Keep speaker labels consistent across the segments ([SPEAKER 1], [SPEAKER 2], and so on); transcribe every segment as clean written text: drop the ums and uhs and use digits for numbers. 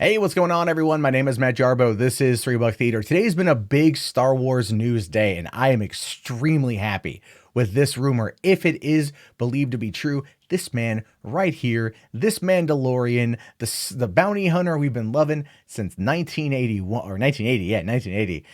[SPEAKER 1] Hey, what's going on, everyone? My name is Matt Jarbo. This is $3 Theater. Today's been a big Star Wars news day, and I am extremely happy with this rumor. If it is believed to be true, this man right here, this Mandalorian, the bounty hunter we've been loving since 1981 or 1980, yeah, 1980,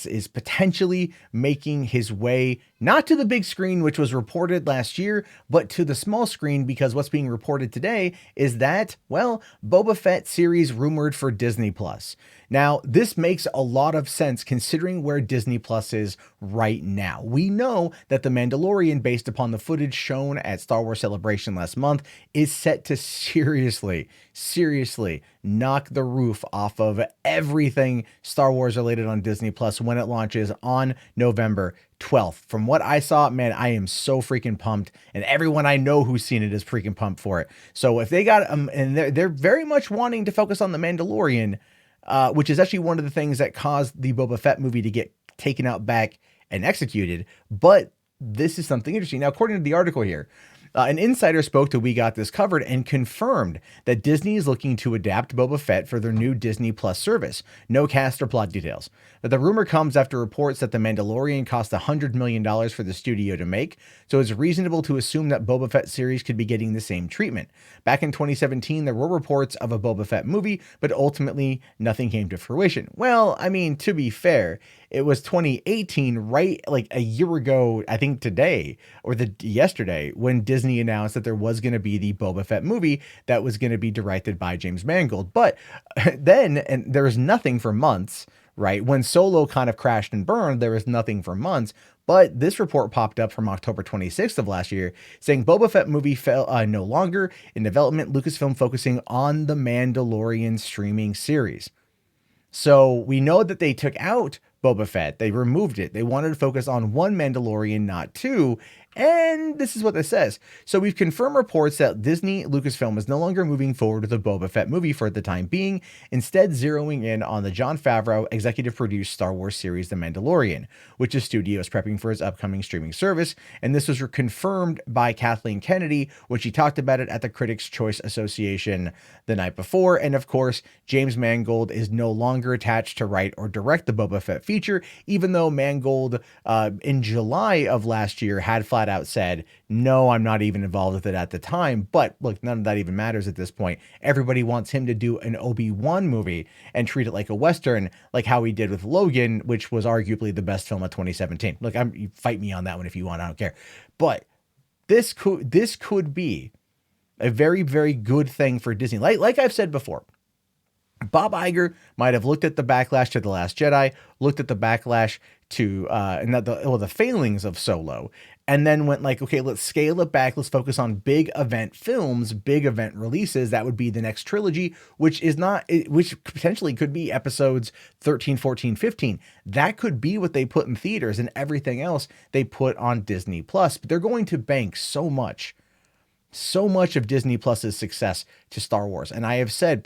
[SPEAKER 1] is potentially making his way not to the big screen, which was reported last year, but to the small screen, because what's being reported today is that, well, Boba Fett series rumored for Disney Plus. Now, this makes a lot of sense considering where Disney Plus is right now. We know that The Mandalorian, based upon the footage shown at Star Wars Celebration last month, is set to seriously knock the roof off of everything Star Wars related on Disney Plus when it launches on November 12th. From what I saw, man, I am so freaking pumped, and everyone I know who's seen it is freaking pumped for it. So if they got and they're very much wanting to focus on The Mandalorian, which is actually one of the things that caused the Boba Fett movie to get taken out back and executed. But this is something interesting. Now, according to the article here, an insider spoke to We Got This Covered and confirmed that Disney is looking to adapt Boba Fett for their new Disney Plus service. No cast or plot details. But the rumor comes after reports that The Mandalorian cost $100 million for the studio to make, so it's reasonable to assume that Boba Fett series could be getting the same treatment. Back in 2017, there were reports of a Boba Fett movie, but ultimately nothing came to fruition. Well, I mean, to be fair, it was 2018, right? Like a year ago, I think today or yesterday, when Disney announced that there was going to be the Boba Fett movie that was going to be directed by James Mangold. But then, and there was nothing for months, right? When Solo kind of crashed and burned, there was nothing for months. But this report popped up from October 26th of last year saying Boba Fett movie fell no longer in development, Lucasfilm focusing on the Mandalorian streaming series. So we know that they took out Boba Fett. They removed it. They wanted to focus on one Mandalorian, not two. And this is what this says. So we've confirmed reports that Disney Lucasfilm is no longer moving forward with the Boba Fett movie for the time being, instead zeroing in on the Jon Favreau executive produced Star Wars series The Mandalorian, which the studio is prepping for its upcoming streaming service. And this was confirmed by Kathleen Kennedy when she talked about it at the Critics' Choice Association the night before. And of course, James Mangold is no longer attached to write or direct the Boba Fett feature, even though Mangold in July of last year had flat out said, no, I'm not even involved with it at the time. But look, none of that even matters at this point. Everybody wants him to do an Obi-Wan movie and treat it like a Western, like how he did with Logan, which was arguably the best film of 2017. Look, you fight me on that one if you want, I don't care. But this could be a very, very good thing for Disney. Like I've said before, Bob Iger might have looked at the backlash to The Last Jedi, looked at the backlash to the failings of Solo, and then went like, okay, let's scale it back. Let's focus on big event films, big event releases. That would be the next trilogy, which potentially could be episodes 13, 14, 15. That could be what they put in theaters, and everything else they put on Disney Plus. But they're going to bank so much of Disney Plus's success to Star Wars. And I have said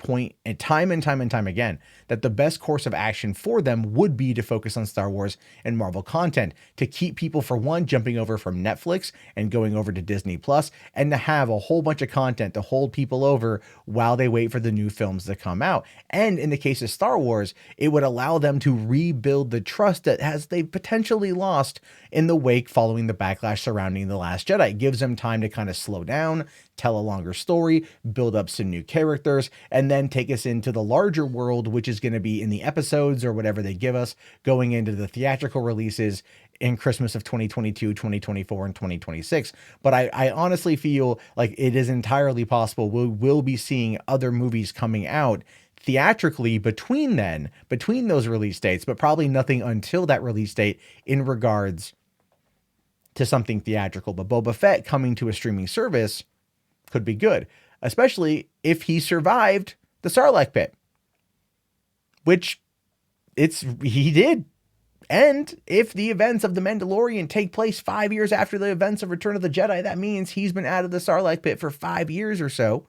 [SPEAKER 1] time and time again that the best course of action for them would be to focus on Star Wars and Marvel content, to keep people, for one, jumping over from Netflix and going over to Disney Plus, and to have a whole bunch of content to hold people over while they wait for the new films to come out. And in the case of Star Wars, it would allow them to rebuild the trust that they potentially lost in the wake following the backlash surrounding The Last Jedi. It gives them time to kind of slow down, tell a longer story, build up some new characters, and then take us into the larger world, which is going to be in the episodes or whatever they give us going into the theatrical releases in Christmas of 2022, 2024, and 2026. But I honestly feel like it is entirely possible we'll be seeing other movies coming out theatrically between those release dates, but probably nothing until that release date in regards to something theatrical. But Boba Fett coming to a streaming service could be good, especially if he survived the Sarlacc pit, which he did. And if the events of The Mandalorian take place 5 years after the events of Return of the Jedi, that means he's been out of the Sarlacc pit for 5 years or so,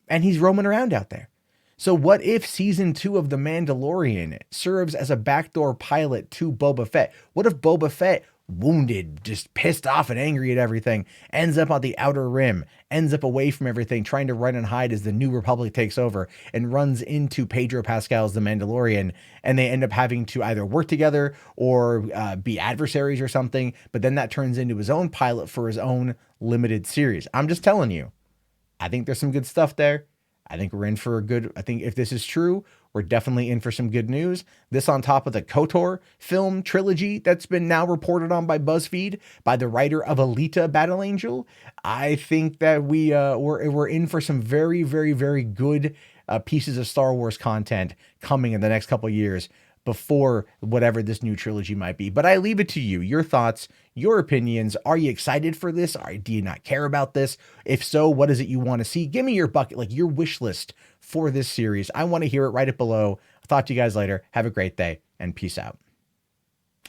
[SPEAKER 1] and he's roaming around out there. So what if season 2 of The Mandalorian serves as a backdoor pilot to Boba Fett? What if Boba Fett wounded, just pissed off and angry at everything, ends up on the Outer Rim, ends up away from everything, trying to run and hide as the New Republic takes over, and runs into Pedro Pascal's The Mandalorian, and they end up having to either work together or be adversaries or something, but then that turns into his own pilot for his own limited series. I'm just telling you, I think there's some good stuff there. I think we're in for a good, I think if this is true, we're definitely in for some good news. This on top of the KOTOR film trilogy that's been now reported on by BuzzFeed by the writer of Alita Battle Angel. I think that we're in for some very, very, very good pieces of Star Wars content coming in the next couple of years before whatever this new trilogy might be. But I leave it to you. Your thoughts, your opinions. Are you excited for this? Do you not care about this? If so, what is it you want to see? Give me your bucket, like your wish list for this series. I want to hear it. Write it below. I'll talk to you guys later. Have a great day and peace out.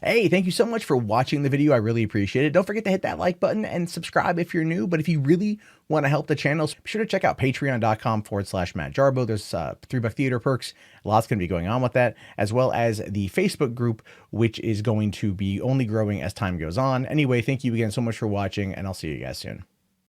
[SPEAKER 1] Hey, thank you so much for watching the video. I really appreciate it. Don't forget to hit that like button and subscribe if you're new. But if you really want to help the channel, be sure to check out patreon.com/Matt Jarbo. There's $3 Theater perks. Lots going to be going on with that, as well as the Facebook group, which is going to be only growing as time goes on. Anyway, thank you again so much for watching, and I'll see you guys soon.